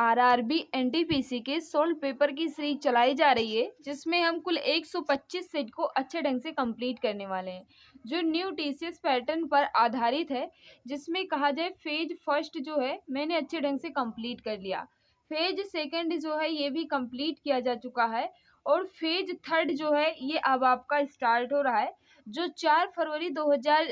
RRB NTPC के solve paper की series चलाई जा रही है, जिसमें हम कुल 125 सेट को अच्छे ढंग से कंप्लीट करने वाले हैं, जो न्यू टीसीएस पैटर्न पर आधारित है। जिसमें कहा जाए फेज फर्स्ट जो है मैंने अच्छे ढंग से कंप्लीट कर लिया, फेज सेकंड जो है ये भी कंप्लीट किया जा चुका है, और फेज थर्ड जो है ये अब आपका स्टार्ट हो रहा है। जो 4 फरवरी 2000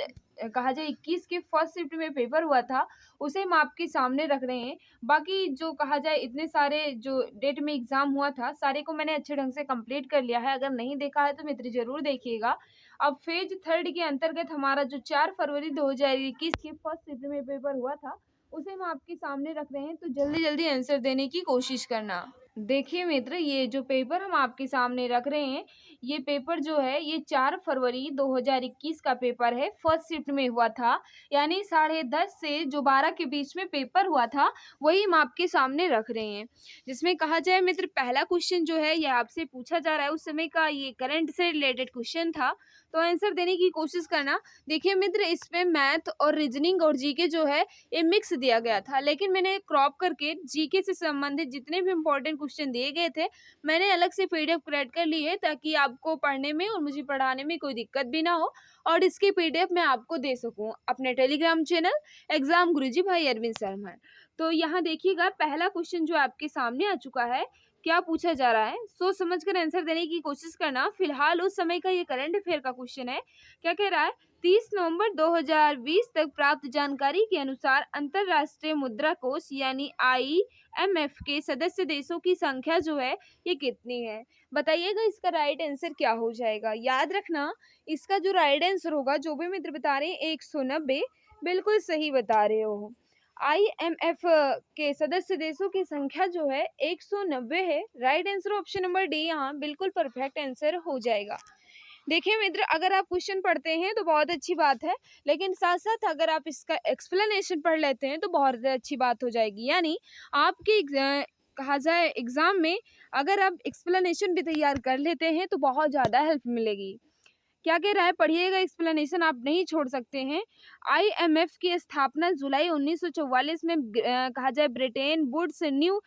कहा जाए 21 के फर्स्ट शिफ्ट में पेपर हुआ था, उसे हम आपके सामने रख रहे हैं। बाकी जो कहा जाए इतने सारे जो डेट में एग्जाम हुआ था, सारे को मैंने अच्छे ढंग से कंप्लीट कर लिया है। अगर नहीं देखा है तो मित्र जरूर देखिएगा। अब फेज थर्ड के अंतर्गत हमारा जो 4 फरवरी 2021 के फर्स्ट शिफ्ट में पेपर हुआ था, उसे हम आपके सामने रख रहे हैं, तो जल्दी जल्दी आंसर देने की कोशिश करना। देखिए मित्र, ये जो पेपर हम आपके सामने रख रहे हैं, ये पेपर जो है ये 4 फरवरी 2021 का पेपर है, फर्स्ट शिफ्ट में हुआ था। यानी 10:30 से जो 12 के बीच में पेपर हुआ था, वही हम आपके सामने रख रहे हैं। जिसमें कहा जाए मित्र, पहला क्वेश्चन जो है ये आपसे पूछा जा रहा है, उस समय का ये करंट से रिलेटेड क्वेश्चन था, तो आंसर देने की कोशिश करना। देखिए मित्र, इसमें मैथ और रीजनिंग और जीके जो है ये मिक्स दिया गया था, लेकिन मैंने क्रॉप करके जीके से संबंधित जितने भी इंपॉर्टेंट क्वेश्चन दिए गए थे, मैंने अलग से पीडीएफ क्रिएट कर ली है, ताकि आपको पढ़ने में और मुझे पढ़ाने में कोई दिक्कत भी ना हो, और इसकी पीडीएफ मैं आपको दे सकूं अपने टेलीग्राम चैनल एग्जाम गुरुजी भाई अरविंद शर्मा। तो यहाँ देखिएगा, पहला क्वेश्चन जो आपके सामने आ चुका है, क्या पूछा जा रहा है, सोच समझ कर आंसर देने की कोशिश करना। फिलहाल उस समय का ये करंट अफेयर का क्वेश्चन है। क्या कह रहा है, 30 नवंबर 2020 तक प्राप्त जानकारी के अनुसार अंतरराष्ट्रीय मुद्रा कोष यानी IMF के सदस्य देशों की संख्या जो है ये कितनी है। बताइएगा इसका राइट आंसर क्या हो जाएगा। याद रखना, इसका जो राइट आंसर होगा, जो भी मित्र बता रहे हैं 190 बिल्कुल सही बता रहे हो। IMF के सदस्य देशों की संख्या जो है 190 है। Right answer option number D यहाँ बिल्कुल परफेक्ट आंसर हो जाएगा। देखिए मित्र, अगर आप क्वेश्चन पढ़ते हैं तो बहुत अच्छी बात है, लेकिन साथ साथ अगर आप इसका एक्सप्लेनेशन पढ़ लेते हैं तो बहुत अच्छी बात हो जाएगी। यानी आपके कहा जाए एग्जाम में अगर आप एक्सप्लेनेशन भी तैयार कर लेते हैं तो बहुत ज़्यादा हेल्प मिलेगी। क्या कह रहा है, पढ़िएगा, एक्सप्लेनेशन आप नहीं छोड़ सकते हैं। IMF की स्थापना जुलाई 1944 में कहा जाए ब्रिटेन वुड्स न्यू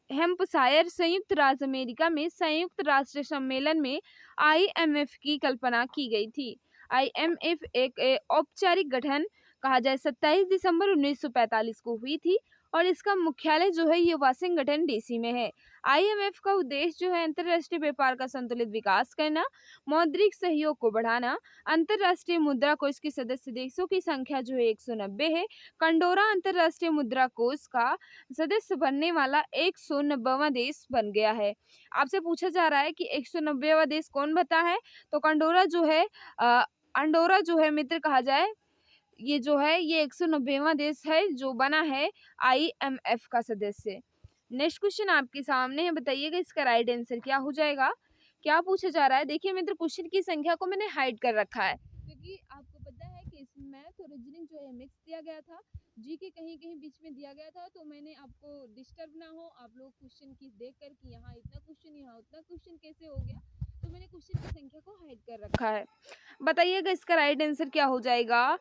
हेम्पशायर संयुक्त राज्य अमेरिका में संयुक्त राष्ट्र सम्मेलन में IMF की कल्पना की गई थी। IMF एक औपचारिक गठन कहा जाए 27 दिसंबर 1945 को हुई थी, और इसका मुख्यालय जो है ये वाशिंगटन DC में है। IMF का उद्देश्य जो है अंतर्राष्ट्रीय व्यापार का संतुलित विकास करना, मौद्रिक सहयोग को बढ़ाना। अंतर्राष्ट्रीय मुद्रा कोष के सदस्य देशों की संख्या जो है 190 है। कंडोरा अंतर्राष्ट्रीय मुद्रा कोष का सदस्य बनने वाला 190वां देश बन गया है। आपसे पूछा जा रहा है कि 190वां देश कौन बता है, तो कंडोरा जो है अंडोरा जो है मित्र कहा जाए, ये जो है ये 190वां देश है जो बना है IMF का सदस्य। नेक्स्ट क्वेश्चन आपके सामने है, बताइएगा इसका राइट आंसर क्या हो जाएगा। क्या पूछा जा रहा है, देखिए मित्र, क्वेश्चन की संख्या को मैंने हाइड कर रखा है, क्योंकि आपको पता है कि इसमें मैथ और रीजनिंग जो है मिक्स दिया गया था, जीके कहीं कहीं बीच में दिया गया था, तो मैंने आपको डिस्टर्ब ना हो आप लोग क्वेश्चन की देख कर कि यहाँ इतना क्वेश्चन यहाँ उतना क्वेश्चन कैसे हो गया, तो मैंने क्वेश्चन की संख्या को हाइड कर रखा है। बताइएगा इसका राइट आंसर क्या हो जाएगा।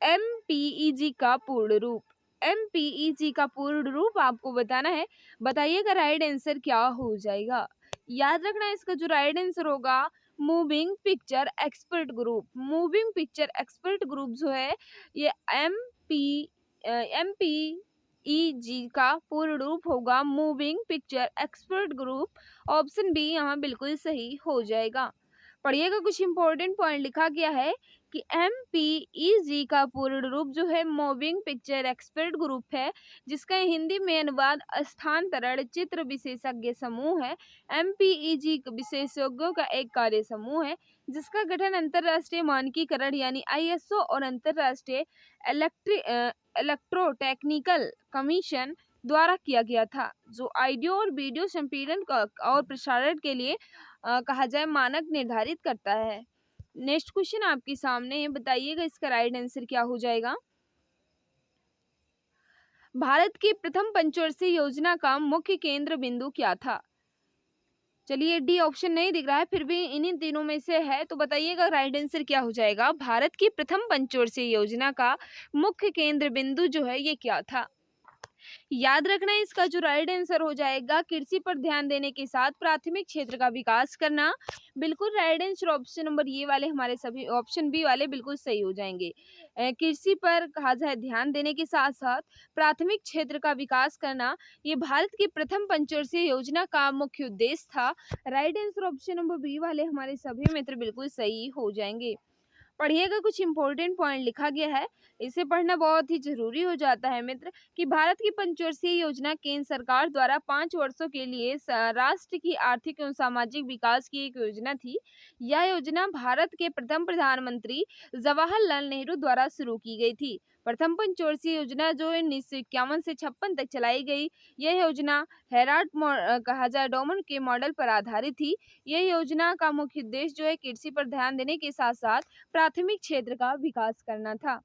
MPEG का पूर्ण रूप, MPEG का पूर्ण रूप आपको बताना है। बताइएगा राइट आंसर क्या हो जाएगा। याद रखना, इसका जो राइट आंसर होगा moving picture expert group. Moving picture expert group जो है ये MPEG का पूर्ण रूप होगा moving picture expert group. Option B यहाँ बिल्कुल सही हो जाएगा। पढ़िएगा, कुछ इंपॉर्टेंट पॉइंट लिखा गया है कि MPEG का पूर्ण रूप जो है मूविंग पिक्चर एक्सपर्ट ग्रुप है, जिसका हिंदी में अनुवाद स्थानांतरण चित्र विशेषज्ञ समूह है। MPEG विशेषज्ञों का एक कार्य समूह है, जिसका गठन अंतरराष्ट्रीय मानकीकरण यानी ISO और अंतरराष्ट्रीय इलेक्ट्रोटेक्निकल कमीशन द्वारा किया गया था, जो ऑडियो और वीडियो संपीड़न और प्रसारण के लिए कहा जाए मानक निर्धारित करता है। नेक्स्ट क्वेश्चन आपके सामने है, बताइएगा इसका राइट आंसर क्या हो जाएगा। भारत की प्रथम पंचवर्षीय योजना का मुख्य केंद्र बिंदु क्या था। चलिए, डी ऑप्शन नहीं दिख रहा है, फिर भी इन्हीं तीनों में से है, तो बताइएगा राइट आंसर क्या हो जाएगा। भारत की प्रथम पंचवर्षीय योजना का मुख्य केंद्र बिंदु जो है ये क्या था। याद रखना इसका जो राइट आंसर हो जाएगा कृषि पर ध्यान देने के साथ प्राथमिक क्षेत्र का विकास करना। बिल्कुल राइट आंसर ऑप्शन नंबर ये वाले हमारे सभी ऑप्शन बी वाले बिल्कुल सही हो जाएंगे। कृषि पर कहा जाए ध्यान देने के साथ साथ प्राथमिक क्षेत्र का विकास करना, ये भारत की प्रथम पंचवर्षीय योजना का मुख्य उद्देश्य था। Right answer option number B वाले हमारे सभी मित्र बिल्कुल सही हो जाएंगे। पढ़िएगा, कुछ इंपॉर्टेंट पॉइंट लिखा गया है, इसे पढ़ना बहुत ही जरूरी हो जाता है मित्र कि भारत की पंचवर्षीय योजना केंद्र सरकार द्वारा 5 वर्षों के लिए राष्ट्र की आर्थिक एवं सामाजिक विकास की एक योजना थी। यह योजना भारत के प्रथम प्रधानमंत्री जवाहरलाल नेहरू द्वारा शुरू की गई थी। प्रथम पंचवर्षीय योजना जो 1951 से 56 तक चलाई गई, यह योजना हेराल्ड कहा जाए डोमन के मॉडल पर आधारित थी। यह योजना का मुख्य उद्देश्य जो है कृषि पर ध्यान देने के साथ साथ प्राथमिक क्षेत्र का विकास करना था।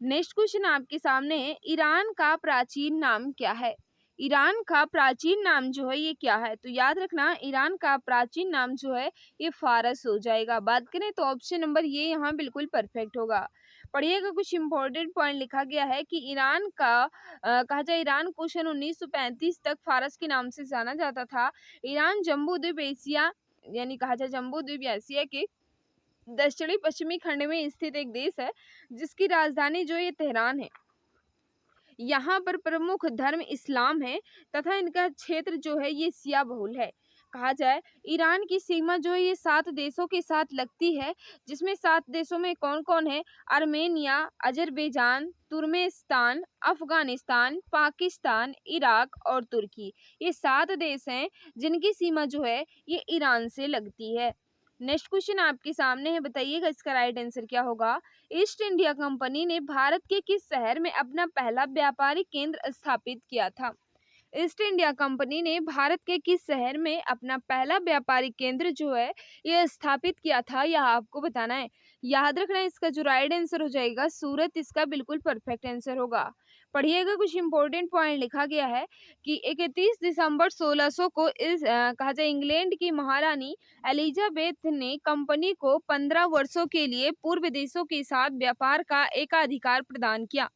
नेक्स्ट क्वेश्चन आपके सामने है, ईरान का प्राचीन नाम क्या है? ईरान का प्राचीन नाम जो है ये क्या है? तो याद रखना ईरान का प्राचीन नाम जो है ये फारस हो जाएगा। बात करें तो ऑप्शन नंबर ये यहाँ बिल्कुल परफेक्ट होगा। पढ़िएगा, कुछ इंपॉर्टेंट पॉइंट लिखा गया है कि ईरान का कहा जाए ईरान को सन 1935 तक फारस के नाम से जाना जाता था। ईरान जम्बू द्वीप एशिया यानी कहा जाए जम्बू द्वीप एशिया के दक्षिणी पश्चिमी खंड में स्थित एक देश है, जिसकी राजधानी जो ये तेहरान है। यहाँ पर प्रमुख धर्म इस्लाम है तथा इनका क्षेत्र जो है ये शिया बहुल है। कहा जाए ईरान की सीमा जो है ये 7 देशों के साथ लगती है, जिसमें 7 देशों में कौन कौन है? Armenia, Azerbaijan, Turkmenistan, Afghanistan, Pakistan, Iraq और तुर्की। ये 7 देश हैं जिनकी सीमा जो है ये ईरान से लगती है। नेक्स्ट क्वेश्चन आपके सामने है, बताइएगा इसका राइट आंसर क्या होगा। ईस्ट इंडिया कंपनी ने भारत के किस शहर में अपना पहला व्यापारिक केंद्र स्थापित किया था? ईस्ट इंडिया कंपनी ने भारत के किस शहर में अपना पहला व्यापारिक केंद्र जो है ये स्थापित किया था, यह आपको बताना है। याद रखना इसका जो राइट आंसर हो जाएगा सूरत, इसका बिल्कुल परफेक्ट आंसर होगा। पढ़िएगा, कुछ इंपॉर्टेंट पॉइंट लिखा गया है कि 31 दिसंबर 1600 को कहा जाए इंग्लैंड की महारानी एलिजाबेथ ने कंपनी को 15 वर्षों के लिए पूर्व देशों के साथ व्यापार का एकाधिकार प्रदान किया।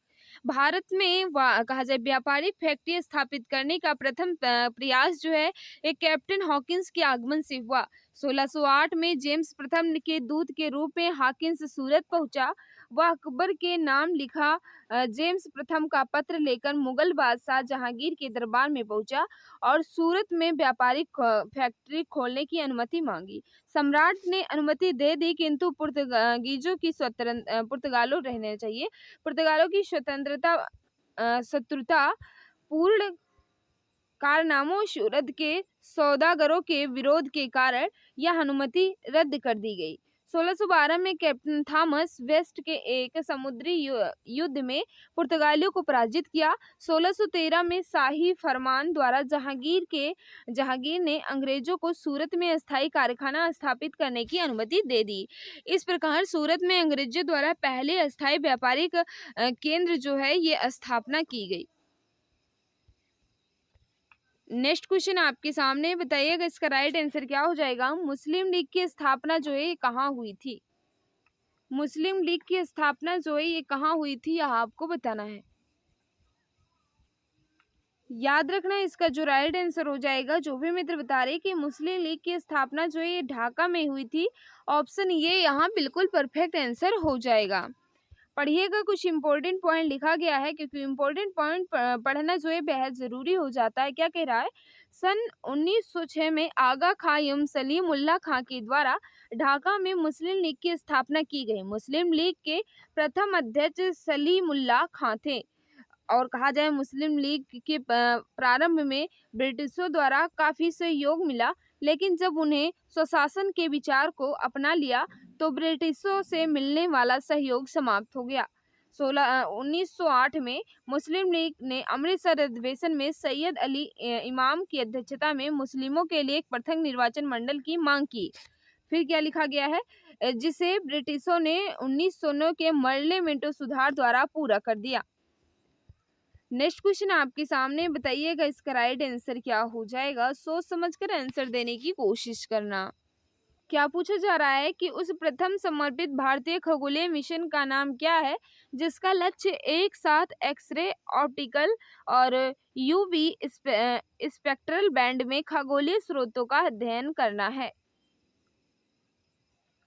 भारत में कहा जाए व्यापारिक फैक्ट्री स्थापित करने का प्रथम प्रयास जो है एक कैप्टन हॉकिंस के आगमन से हुआ। 1608 में जेम्स प्रथम के दूत के रूप में हॉकिंस सूरत पहुंचा। वह अकबर के नाम लिखा जेम्स प्रथम का पत्र लेकर मुगल बादशाह जहांगीर के दरबार में पहुंचा और सूरत में व्यापारिक फैक्ट्री खोलने की अनुमति मांगी। सम्राट ने अनुमति दे दी, किंतु पुर्तगालीजों की पुर्तगालों रहने चाहिए पुर्तगालों की शत्रुता पूर्ण कारनामों सूरत के सौदागरों के विरोध के कारण यह अनुमति रद्द कर दी गई। 1612 में कैप्टन थॉमस वेस्ट के एक समुद्री युद्ध में पुर्तगालियों को पराजित किया। 1613 में शाही फरमान द्वारा जहांगीर ने अंग्रेजों को सूरत में अस्थायी कारखाना स्थापित करने की अनुमति दे दी। इस प्रकार सूरत में अंग्रेजों द्वारा पहले अस्थायी व्यापारिक केंद्र जो है ये स्थापना की गई। नेक्स्ट क्वेश्चन आपके सामने, बताइएगा इसका राइट आंसर क्या हो जाएगा। मुस्लिम लीग की स्थापना जो है ये कहाँ हुई थी? मुस्लिम लीग की स्थापना जो है ये कहाँ हुई थी, यह आपको बताना है। याद रखना इसका जो राइट आंसर हो जाएगा, जो भी मित्र बता रहे कि मुस्लिम लीग की स्थापना जो है ये ढाका में हुई थी, ऑप्शन ये यहाँ बिल्कुल परफेक्ट आंसर हो जाएगा। पढ़िएगा, कुछ इंपॉर्टेंट पॉइंट लिखा गया है क्योंकि इंपॉर्टेंट पॉइंट पढ़ना जो है बेहद जरूरी हो जाता है। क्या कह रहा है? सन 1906 में आगा खां एवं सलीमुल्लाह खां के द्वारा ढाका में मुस्लिम लीग की स्थापना की गई। मुस्लिम लीग के प्रथम अध्यक्ष सलीमुल्लाह खां थे और कहा जाए मुस्लिम लीग के प्रारंभ में ब्रिटिशों द्वारा काफी सहयोग मिला, लेकिन जब उन्हें स्वशासन के विचार को अपना लिया तो ब्रिटिशों से मिलने वाला सहयोग समाप्त हो गया। 1908 में मुस्लिम लीग ने अमृतसर अधिवेशन में सैयद अली इमाम की अध्यक्षता में मुस्लिमों के लिए एक पृथक निर्वाचन मंडल की मांग की। फिर क्या लिखा गया है? जिसे ब्रिटिशों ने 1909 के पार्लियामेंट सुधार द्वारा पूरा कर दिया। नेक्स्ट क्वेश्चन आपके सामने, बताइएगा इसका राइट आंसर क्या हो जाएगा। सोच समझकर आंसर देने की कोशिश करना। क्या पूछा जा रहा है कि उस प्रथम समर्पित भारतीय खगोलीय मिशन का नाम क्या है जिसका लक्ष्य एक साथ एक्सरे, ऑप्टिकल और यूवी स्पेक्ट्रल बैंड में खगोलीय स्रोतों का अध्ययन करना है।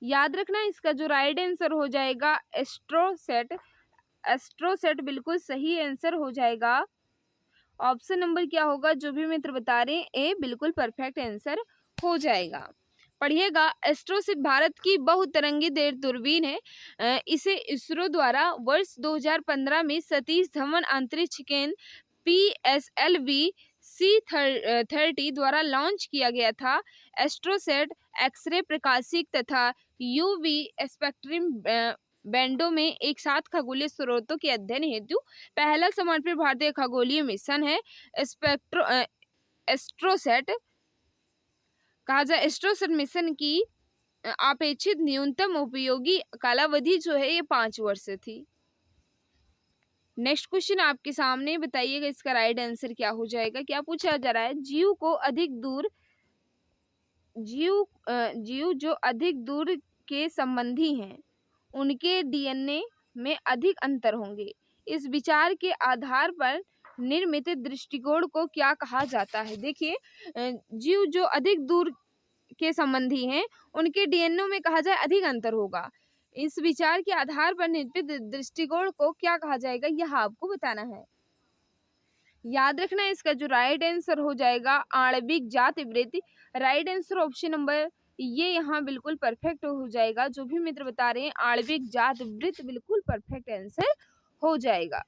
याद रखना इसका जो राइट आंसर हो जाएगा एस्ट्रोसेट। एस्ट्रोसेट बिल्कुल सही आंसर हो जाएगा। ऑप्शन नंबर क्या होगा जो भी मित्र बता रहे हैं, ए बिल्कुल परफेक्ट आंसर हो जाएगा। पढ़िएगा, एस्ट्रोसेट भारत की बहुतरंगी दूरबीन है। इसे इसरो द्वारा वर्ष 2015 में सतीश धवन अंतरिक्ष केंद्र PSLV C30 द्वारा लॉन्च किया गया था। एस्ट्रोसेट एक्सरे, प्रकाशिक तथा यूवी स्पेक्ट्रम बैंडों में एक साथ खगोलीय स्रोतों के अध्ययन हेतु पहला समर्पित भारतीय खगोलीय मिशन है। एस्ट्रोसेट कहा जाए, एस्ट्रोसेट मिशन की अपेक्षित न्यूनतम उपयोगी कालावधि जो है ये 5 वर्ष थी। नेक्स्ट क्वेश्चन आपके सामने, बताइएगा इसका राइट आंसर क्या हो जाएगा। क्या पूछा जा रहा है, जीव जो अधिक दूर के संबंधी हैं उनके डीएनए में अधिक अंतर होंगे। इस विचार के आधार पर निर्मित दृष्टिकोण को क्या कहा जाता है। देखिए, जीव जो अधिक दूर के संबंधी हैं उनके डीएनए में कहा जाए अधिक अंतर होगा। इस विचार के आधार पर निर्मित दृष्टिकोण को क्या कहा जाएगा, यह आपको बताना है। याद रखना इसका जो राइट आंसर हो जाएगा आणविक जाति वृत्ति। राइट आंसर ऑप्शन नंबर ये यहाँ बिल्कुल परफेक्ट हो जाएगा। जो भी मित्र बता रहे हैं आणविक जात वृत्त बिल्कुल परफेक्ट आंसर हो जाएगा।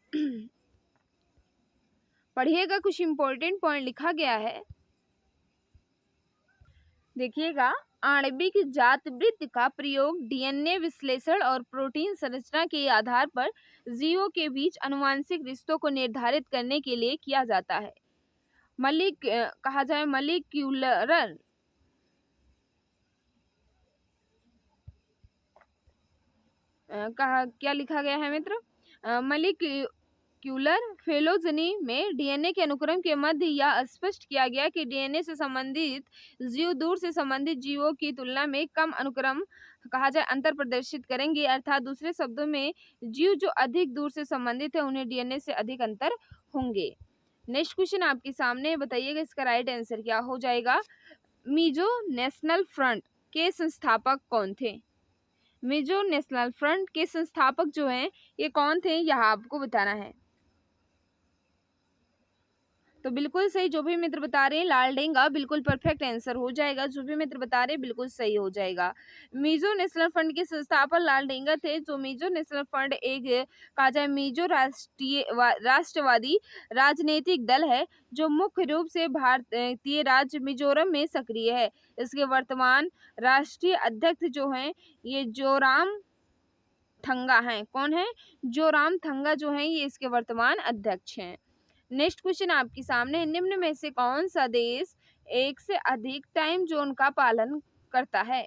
पढ़िएगा, कुछ इंपॉर्टेंट पॉइंट लिखा गया है, देखिएगा। आणविक जात वृत्त का प्रयोग डीएनए विश्लेषण और प्रोटीन संरचना के आधार पर जीवों के बीच आनुवंशिक रिश्तों को निर्धारित करने के लिए किया जाता है। कहा जाए मॉलिक्यूलर क्या लिखा गया है मित्र, मॉलिक्यूलर फेलोजेनी में डीएनए के अनुक्रम के मध्य यह स्पष्ट किया गया कि डीएनए से संबंधित जीव दूर से संबंधित जीवों की तुलना में कम अनुक्रम कहा जाए अंतर प्रदर्शित करेंगे। अर्थात दूसरे शब्दों में जीव जो अधिक दूर से संबंधित है उन्हें डीएनए से अधिक अंतर होंगे। नेक्स्ट क्वेश्चन आपके सामने, बताइएगा इसका राइट आंसर क्या हो जाएगा। मिजो नेशनल फ्रंट के संस्थापक कौन थे। मिजो नेशनल फ्रंट के संस्थापक जो हैं ये कौन थे, यह आपको बताना है। तो बिल्कुल सही, जो भी मित्र बता रहे हैं लालडेंगा बिल्कुल परफेक्ट आंसर हो जाएगा। जो भी मित्र बता रहे हैं बिल्कुल सही हो जाएगा। मिजो नेशनल फ्रंट के संस्थापक लालडेंगा थे। जो मिजो नेशनल फ्रंट एक कहा जाए मिजो राष्ट्रवादी राजनीतिक दल है जो मुख्य रूप से भारतीय राज्य मिजोरम में सक्रिय है। इसके वर्तमान राष्ट्रीय अध्यक्ष जो हैं ये जोराम थंगा हैं। कौन है, जोराम थंगा जो हैं ये इसके वर्तमान अध्यक्ष हैं। नेक्स्ट क्वेश्चन आपके सामने, निम्न में से कौन सा देश एक से अधिक टाइम जोन का पालन करता है।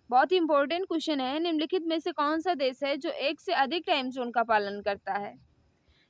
बहुत ही इंपॉर्टेंट क्वेश्चन है। निम्नलिखित में से कौन सा देश है जो एक से अधिक टाइम जोन का पालन करता है।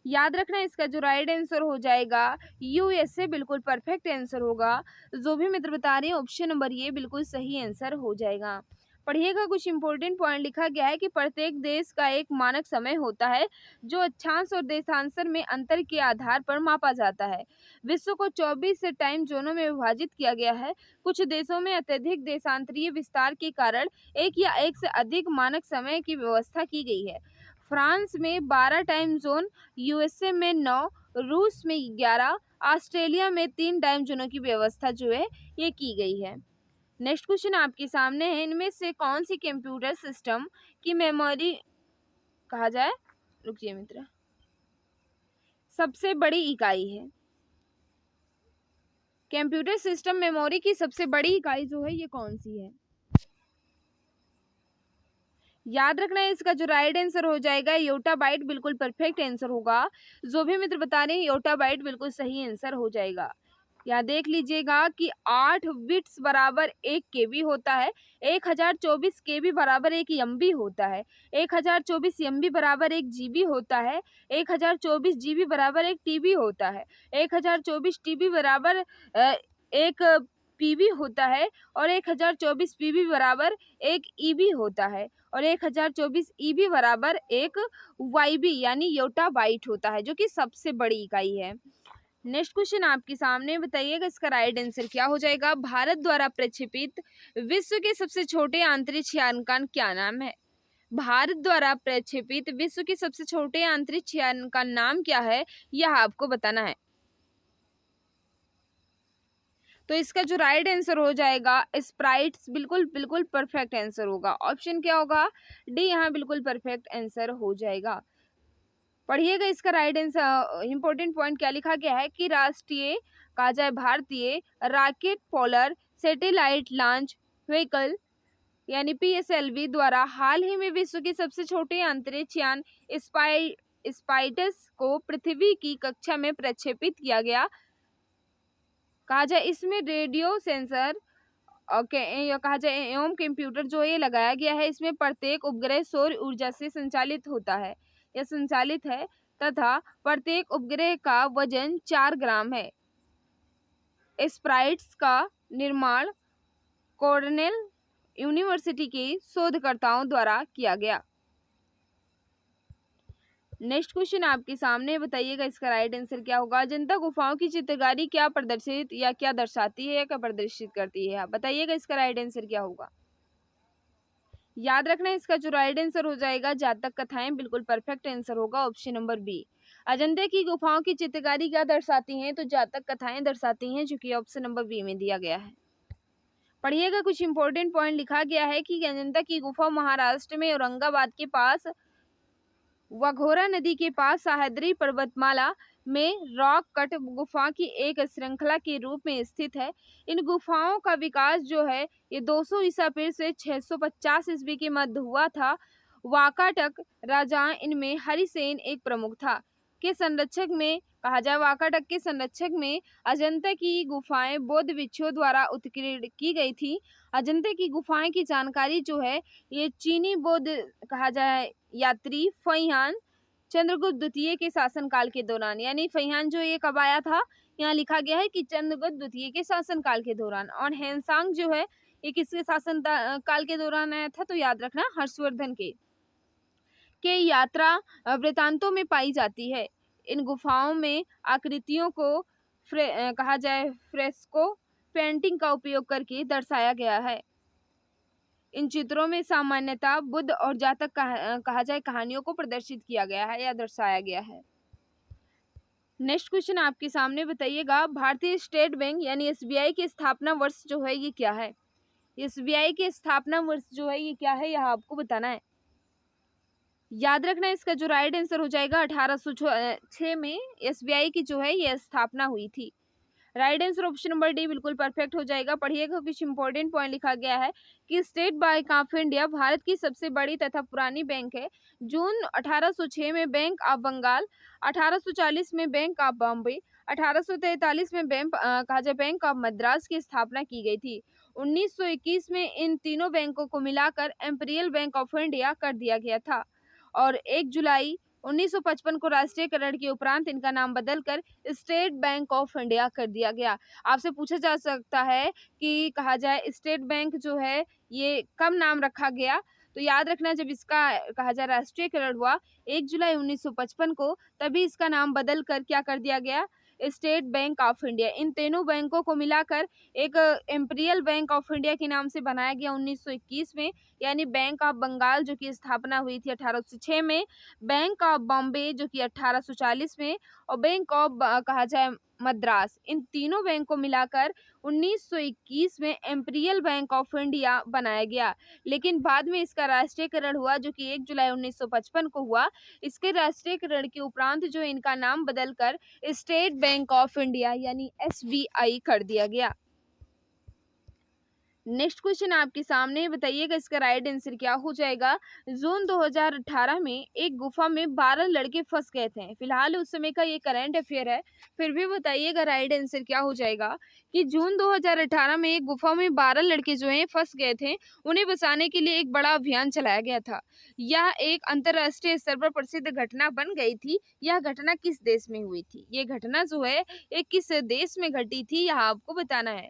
याद रखना इसका जो राइट आंसर हो जाएगा यूएसए बिल्कुल परफेक्ट आंसर होगा। जो भी मित्र बता रहे हैं ऑप्शन नंबर ये बिल्कुल सही आंसर हो जाएगा। पढ़िएगा, कुछ इंपॉर्टेंट पॉइंट लिखा गया है कि प्रत्येक देश का एक मानक समय होता है जो अक्षांश और देशांतर में अंतर के आधार पर मापा जाता है। विश्व को 24 से टाइम जोनों में विभाजित किया गया है। कुछ देशों में अत्यधिक देशांतरीय विस्तार के कारण एक या एक से अधिक मानक समय की व्यवस्था की गई है। फ्रांस में 12 टाइम जोन, यूएसए में 9, रूस में 11, ऑस्ट्रेलिया में 3 टाइम जोनों की व्यवस्था जो है ये की गई है। नेक्स्ट क्वेश्चन आपके सामने है, इनमें से कौन सी कंप्यूटर सिस्टम की मेमोरी कहा जाए, रुकिए मित्र, सबसे बड़ी इकाई है। कंप्यूटर सिस्टम मेमोरी की सबसे बड़ी इकाई जो है ये कौन सी है। याद रखना है इसका जो राइट आंसर हो जाएगा योटाबाइट बिल्कुल परफेक्ट आंसर होगा। जो भी मित्र बता रहे हैं योटाबाइट बिल्कुल सही आंसर हो जाएगा। या देख लीजिएगा कि 8 बिट्स बराबर 1 केबी होता है, 1024 केबी बराबर 1 एमबी होता है, 1024 एमबी बराबर 1 जीबी होता है, 1024 जीबी बराबर 1 टीबी होता है, 1024 टीबी बराबर 1 पीवी होता है और 1024 पीवी बराबर 1 ईबी होता है और 1024 ईबी बराबर 1 वाईबी यानी योटा बाइट होता है, जो कि सबसे बड़ी इकाई है। नेक्स्ट क्वेश्चन आपके सामने, बताइएगा इसका राइट आंसर क्या हो जाएगा। भारत द्वारा प्रक्षेपित विश्व के सबसे छोटे अंतरिक्ष यान का क्या नाम है। भारत द्वारा प्रक्षेपित विश्व के सबसे छोटे अंतरिक्ष यान का नाम क्या है, यह आपको बताना है। तो इसका जो राइट आंसर हो जाएगा स्प्राइट्स, बिल्कुल बिल्कुल परफेक्ट आंसर होगा। ऑप्शन क्या होगा, डी यहाँ बिल्कुल परफेक्ट आंसर हो जाएगा। पढ़िएगा इसका राइट आंसर, इंपॉर्टेंट पॉइंट क्या लिखा गया है कि राष्ट्रीय कहा जाए भारतीय rocket polar satellite launch vehicle यानी पीएसएलवी द्वारा हाल ही में विश्व के सबसे छोटे अंतरिक्ष यान स्पाइटस को पृथ्वी की कक्षा में प्रक्षेपित किया गया। कहा जाए इसमें रेडियो सेंसर कहा जाए एवं कंप्यूटर जो ये लगाया गया है, इसमें प्रत्येक उपग्रह सौर ऊर्जा से संचालित होता है या संचालित है तथा प्रत्येक उपग्रह का वजन 4 ग्राम है। स्प्राइट्स का निर्माण कॉर्नेल यूनिवर्सिटी के शोधकर्ताओं द्वारा किया गया। नेक्स्ट क्वेश्चन आपके सामने, बताइएगा इसका राइट आंसर क्या होगा। अजंता गुफाओं की चित्रकारी क्या प्रदर्शित या क्या दर्शाती है या क्या प्रदर्शित करती है, बताइएगा इसका राइट आंसर क्या होगा। याद रखना इसका जो राइट आंसर हो जाएगा जातक कथाएं, बिल्कुल परफेक्ट आंसर होगा ऑप्शन नंबर बी। अजंता की गुफाओं की चित्रकारी क्या दर्शाती हैं, तो जातक कथाएं दर्शाती हैं, जो कि ऑप्शन नंबर बी में दिया गया है। पढ़िएगा कुछ इंपॉर्टेंट पॉइंट लिखा गया है कि अजंता की गुफा महाराष्ट्र में औरंगाबाद के पास वाघोरा नदी के पास सह्याद्री पर्वतमाला में रॉक कट गुफा की एक श्रृंखला के रूप में स्थित है। इन गुफाओं का विकास जो है ये 200 ईसा पूर्व से 650 ईस्वी के मध्य हुआ था। वाकाटक राजा इनमें हरिसेन एक प्रमुख था। के संरक्षक में कहा जाए वाकाटक के संरक्षक में अजंता की गुफाएं बौद्ध भिक्षुओं द्वारा उत्कीर्ण की गई थी। अजंता की गुफाएं की जानकारी जो है ये चीनी बौद्ध कहा जाए यात्री फैहान चंद्रगुप्त द्वितीय के शासनकाल के दौरान, यानी फैहान जो ये कब आया था, यहाँ लिखा गया है कि चंद्रगुप्त द्वितीय के शासनकाल के दौरान। और हैंसांग जो है ये किसके शासन काल के दौरान आया था, तो याद रखना हर्षवर्धन के यात्रा वृतांतों में पाई जाती है। इन गुफाओं में आकृतियों को कहा जाए फ्रेस्को पेंटिंग का उपयोग करके दर्शाया गया है। इन चित्रों में सामान्यतः बुद्ध और जातक कहा जाए कहानियों को प्रदर्शित किया गया है या दर्शाया गया है। नेक्स्ट क्वेश्चन आपके सामने, बताइएगा भारतीय स्टेट बैंक यानी एसबीआई की स्थापना वर्ष जो है ये क्या है। एसबीआई की स्थापना वर्ष जो है ये क्या है, यह आपको बताना है। याद रखना इसका जो राइट आंसर हो जाएगा 1806 में एसबीआई की जो है ये स्थापना हुई थी। Right answer option number D बिल्कुल परफेक्ट हो जाएगा। पढ़िएगा कुछ इंपॉर्टेंट पॉइंट लिखा गया है कि state bank of India Bharat की सबसे बड़ी तथा पुरानी बैंक है। जून 1806 में बैंक ऑफ बंगाल, 1840 में बैंक ऑफ बॉम्बे, 1843 में बैंक ऑफ मद्रास की स्थापना की गई थी। 1921 में इन तीनों बैंकों को मिलाकर इंपीरियल बैंक ऑफ इंडिया कर दिया गया था और 1 जुलाई 1955 को राष्ट्रीयकरण के उपरांत इनका नाम बदलकर स्टेट बैंक ऑफ इंडिया कर दिया गया। आपसे पूछा जा सकता है कि कहा जाए स्टेट बैंक जो है ये कब नाम रखा गया, तो याद रखना जब इसका कहा जाए राष्ट्रीयकरण हुआ 1 जुलाई 1955 को, तभी इसका नाम बदल कर क्या कर दिया गया, स्टेट बैंक ऑफ इंडिया। इन तीनों बैंकों को मिलाकर एक इंपीरियल बैंक ऑफ इंडिया के नाम से बनाया गया 1921 में, यानी बैंक ऑफ बंगाल जो की स्थापना हुई थी 1806 में, बैंक ऑफ बॉम्बे जो कि 1840 में और बैंक ऑफ कहा जाए मद्रास, इन तीनों बैंक को मिलाकर 1921 में इंपीरियल बैंक ऑफ इंडिया बनाया गया। लेकिन बाद में इसका राष्ट्रीयकरण हुआ जो कि 1 जुलाई 1955 को हुआ। इसके राष्ट्रीयकरण के उपरांत जो इनका नाम बदलकर स्टेट बैंक ऑफ इंडिया यानी एसबीआई कर दिया गया। नेक्स्ट क्वेश्चन आपके सामने, बताइएगा इसका राइट आंसर क्या हो जाएगा। जून 2018 में एक गुफा में 12 लड़के फंस गए थे। फिलहाल उस समय का ये करंट अफेयर है, फिर भी बताइएगा राइट आंसर क्या हो जाएगा कि जून 2018 में एक गुफा में 12 लड़के जो हैं फंस गए थे। उन्हें बचाने के लिए एक बड़ा अभियान चलाया गया था। यह एक अंतर्राष्ट्रीय स्तर पर प्रसिद्ध घटना बन गई थी। यह घटना किस देश में हुई थी, ये घटना जो है ये किस देश में घटी थी, यह आपको बताना है।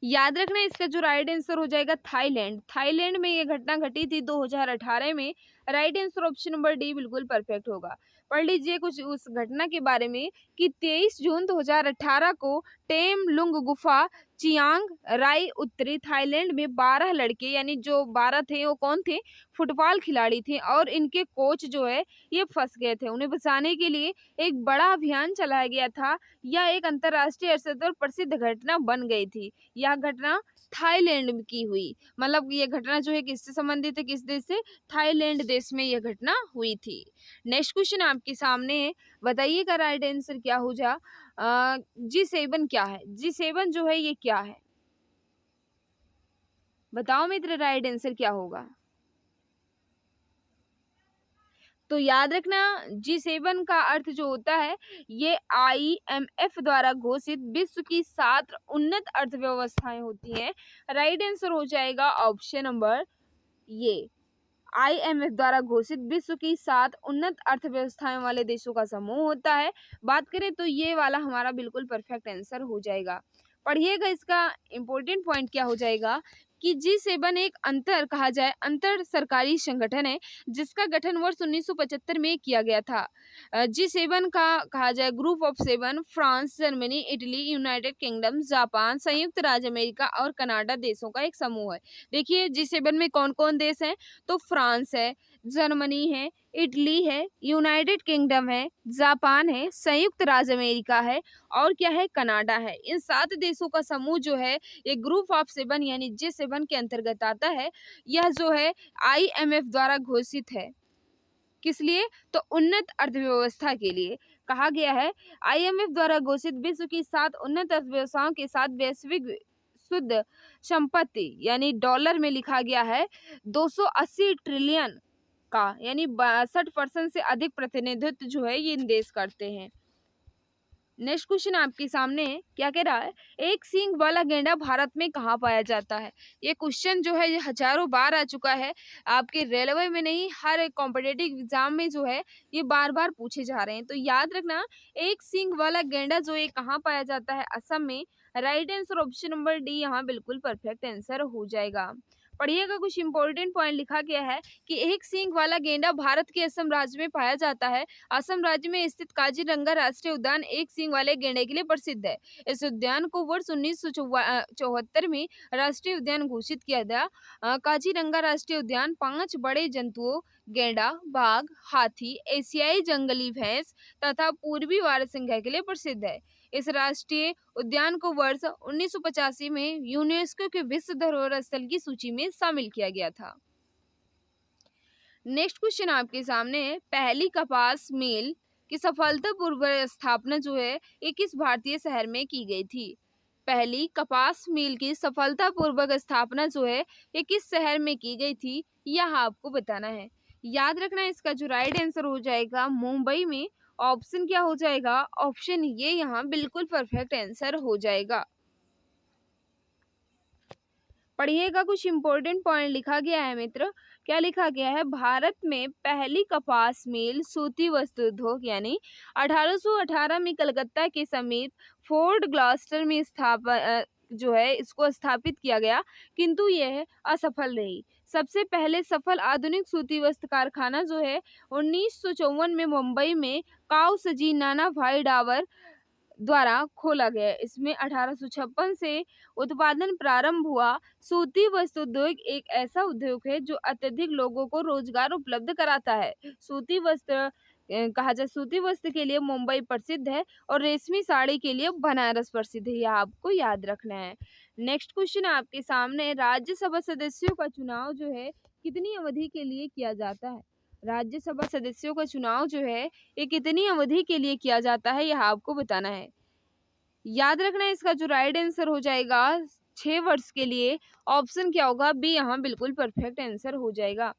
याद रखना इसका जो राइट आंसर हो जाएगा थाईलैंड। थाईलैंड में ये घटना घटी थी 2018 में। Right answer option number D बिल्कुल परफेक्ट होगा। पढ़ लीजिए कुछ उस घटना के बारे में कि 23 जून 2018 को टेम लुंग गुफा चियांग राई उत्तरी थाईलैंड में 12 लड़के यानी जो 12 थे वो कौन थे, फुटबॉल खिलाड़ी थे और इनके कोच जो है ये फंस गए थे। उन्हें बचाने के लिए एक बड़ा अभियान चलाया गया था। यह एक अंतर्राष्ट्रीय स्तर पर प्रसिद्ध घटना बन गई थी। यह घटना थाईलैंड में की हुई, मतलब ये घटना जो है किससे संबंधित है, किस देश से, थाईलैंड देश में यह घटना हुई थी। नेक्स्ट क्वेश्चन आपके सामने है, बताइएगा राइट आंसर क्या हो जा। G7 क्या है? G7 जो है ये क्या है, बताओ मित्र, राइट आंसर क्या होगा। तो याद रखना G7 का अर्थ जो होता है ये IMF द्वारा घोषित विश्व की 7 उन्नत अर्थव्यवस्थाएं होती हैं। राइट आंसर हो जाएगा ऑप्शन नंबर ये, IMF द्वारा घोषित विश्व की 7 उन्नत अर्थव्यवस्थाएं वाले देशों का समूह होता है। बात करें तो ये वाला हमारा बिल्कुल परफेक्ट आंसर हो जाएगा। पढ़िएगा इसका इम्पोर्टेंट पॉइंट क्या हो जाएगा कि G7 एक अंतर कहा जाए अंतर सरकारी संगठन है जिसका गठन वर्ष 1975 में किया गया था। G7 का कहा जाए group of 7 France, Germany, Italy, United kingdom, Japan, संयुक्त राज्य अमेरिका और कनाडा देशों का एक समूह है। देखिए G7 में कौन कौन देश हैं, तो फ्रांस है, जर्मनी है, इटली है, यूनाइटेड किंगडम है, जापान है, संयुक्त राज्य अमेरिका है और क्या है, कनाडा है। इन 7 देशों का समूह जो है ये ग्रुप ऑफ 7 यानी G7 के अंतर्गत आता है। यह जो है IMF द्वारा घोषित है, किस लिए, तो उन्नत अर्थव्यवस्था के लिए कहा गया है। IMF द्वारा घोषित विश्व की 7 उन्नत अर्थव्यवस्थाओं के साथ वैश्विक शुद्ध संपत्ति यानी डॉलर में लिखा गया है 280 ट्रिलियन का, यानी 62% से अधिक प्रतिनिधित्व जो है ये इन देश करते हैं। नेक्स्ट क्वेश्चन आपके सामने क्या कह रहा है, एक सींग वाला गेंडा भारत में कहाँ पाया जाता है। ये क्वेश्चन जो है ये हजारों बार आ चुका है, आपके रेलवे में नहीं हर कॉम्पिटेटिव एग्जाम में जो है ये बार बार पूछे जा रहे हैं। तो याद रखना एक सींग वाला गेंडा जो है कहाँ पाया जाता है, असम में। Right answer option number D यहाँ बिल्कुल परफेक्ट आंसर हो जाएगा। पढ़िएगा कुछ इंपॉर्टेंट पॉइंट लिखा गया है कि एक सींग वाला गेंडा भारत के असम राज्य में पाया जाता है। असम राज्य में स्थित काजीरंगा राष्ट्रीय उद्यान एक सींग वाले गेंडे के लिए प्रसिद्ध है। इस उद्यान को वर्ष 1974 में राष्ट्रीय उद्यान घोषित किया गया। काजीरंगा राष्ट्रीय उद्यान 5 बड़े जंतुओं गेंडा, बाघ, हाथी, एशियाई जंगली भैंस तथा पूर्वी बारहसिंगा के लिए प्रसिद्ध है। इस राष्ट्रीय उद्यान को वर्ष 1985 में यूनेस्को के विश्व धरोहर स्थल की सूची में शामिल किया गया था। नेक्स्ट क्वेश्चन आपके सामने है, पहली कपास मिल की सफलतापूर्वक स्थापना जो है ये किस भारतीय शहर में की गई थी। पहली कपास मिल की सफलतापूर्वक स्थापना जो है ये किस शहर में की गई थी, यह आपको बताना है। याद रखना इसका जो राइट आंसर हो जाएगा मुंबई में। ऑप्शन क्या हो जाएगा, ऑप्शन ये यहाँ बिल्कुल परफेक्ट आंसर हो जाएगा। पढ़िएगा कुछ इंपॉर्टेंट पॉइंट लिखा गया है मित्र, क्या लिखा गया है, भारत में पहली कपास मिल सूती वस्त्र उद्योग यानी 1818 में कलकत्ता के समीप फोर्ट ग्लॉस्टर में जो है इसको स्थापित किया गया, किंतु यह असफल रही। सबसे पहले सफल आधुनिक सूती वस्त्र कारखाना जो है 1954 में मुंबई में काउसजी नाना भाई डावर द्वारा खोला गया। इसमें 1856 से उत्पादन प्रारंभ हुआ। सूती वस्त्र उद्योग एक ऐसा उद्योग है जो अत्यधिक लोगों को रोजगार उपलब्ध कराता है। सूती वस्त्र कहा जाए सूती वस्त्र के लिए मुंबई प्रसिद्ध है और रेशमी साड़ी के लिए बनारस प्रसिद्ध है, यह आपको याद रखना है। नेक्स्ट क्वेश्चन आपके सामने, राज्यसभा सदस्यों का चुनाव जो है कितनी अवधि के लिए किया जाता है। राज्यसभा सदस्यों का चुनाव जो है ये कितनी अवधि के लिए किया जाता है, यह आपको बताना है। याद रखना इसका जो राइट आंसर हो जाएगा 6 वर्ष के लिए। ऑप्शन क्या होगा, बी यहाँ बिल्कुल परफेक्ट आंसर हो जाएगा।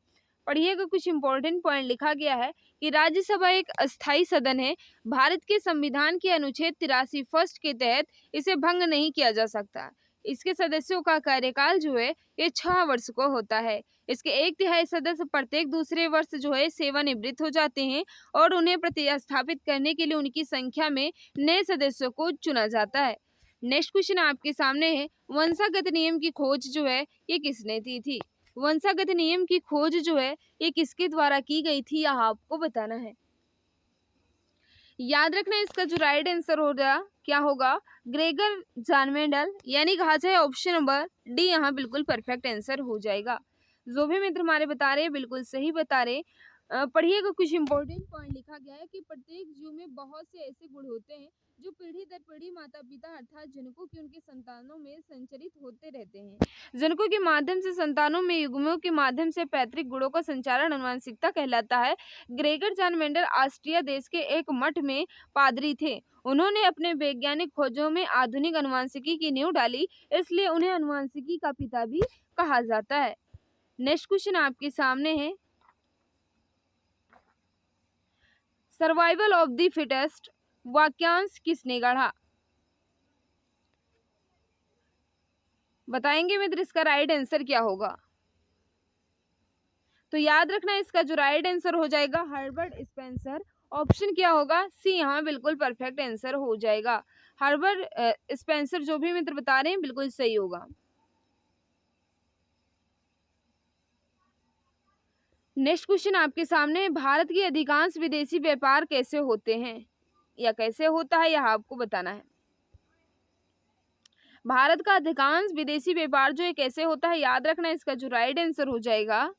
पढ़िएगा कुछ इंपॉर्टेंट पॉइंट लिखा गया है कि राज्यसभा एक अस्थायी सदन है। भारत के संविधान के अनुच्छेद 83 फर्स्ट के तहत इसे भंग नहीं किया जा सकता। इसके सदस्यों का कार्यकाल जो है ये 6 वर्ष को होता है। इसके 1/3 सदस्य प्रत्येक दूसरे वर्ष जो है सेवानिवृत्त हो जाते हैं और उन्हें प्रतिस्थापित करने के लिए उनकी संख्या में नए सदस्यों को चुना जाता है। नेक्स्ट क्वेश्चन आपके सामने है, वंशागत नियम की खोज जो है ये किसने की थी? वंशागत नियम की खोज जो है ये किसके द्वारा की गई थी, यह आपको बताना है। याद रखना इसका जो राइट आंसर होगा क्या होगा, ग्रेगर जानमेंडल, यानी कहा जाए ऑप्शन नंबर डी यहाँ बिल्कुल परफेक्ट आंसर हो जाएगा। जो भी मित्र हमारे बता रहे हैं बिल्कुल सही बता रहे। पढ़िएगा, कुछ इंपॉर्टेंट पॉइंट लिखा गया है कि प्रत्येक जीव में बहुत से ऐसे गुण होते हैं जो पीढ़ी दर पीढ़ी माता पिता अर्थात जनकों की उनके संतानों में संचरित होते रहते हैं। जनकों के माध्यम से संतानों में युग्मों के माध्यम से पैतृक गुणों का संचारण अनुवांशिकता कहलाता है। ग्रेगर जानमेंडल ऑस्ट्रिया देश के एक मठ में पादरी थे। उन्होंने अपने वैज्ञानिक खोजों में आधुनिक अनुवांशिकी की नींव डाली, इसलिए उन्हें अनुवांशिकी का पिता भी कहा जाता है। नेक्स्ट क्वेश्चन आपके सामने है, सर्वाइवल ऑफ द फिटेस्ट वाक्यांश किसने गढ़ा? बताएंगे मित्र इसका राइट आंसर क्या होगा? तो याद रखना इसका जो राइट आंसर हो जाएगा हर्बर्ट स्पेंसर। ऑप्शन क्या होगा, सी यहाँ बिल्कुल परफेक्ट आंसर हो जाएगा। हर्बर्ट स्पेंसर जो भी मित्र बता रहे हैं बिल्कुल सही होगा। नेक्स्ट क्वेश्चन आपके सामने है, भारत के अधिकांश विदेशी व्यापार कैसे होते हैं या कैसे होता है, यह आपको बताना है। भारत का अधिकांश विदेशी व्यापार जो है कैसे होता है, याद रखना इसका जो राइट आंसर हो जाएगा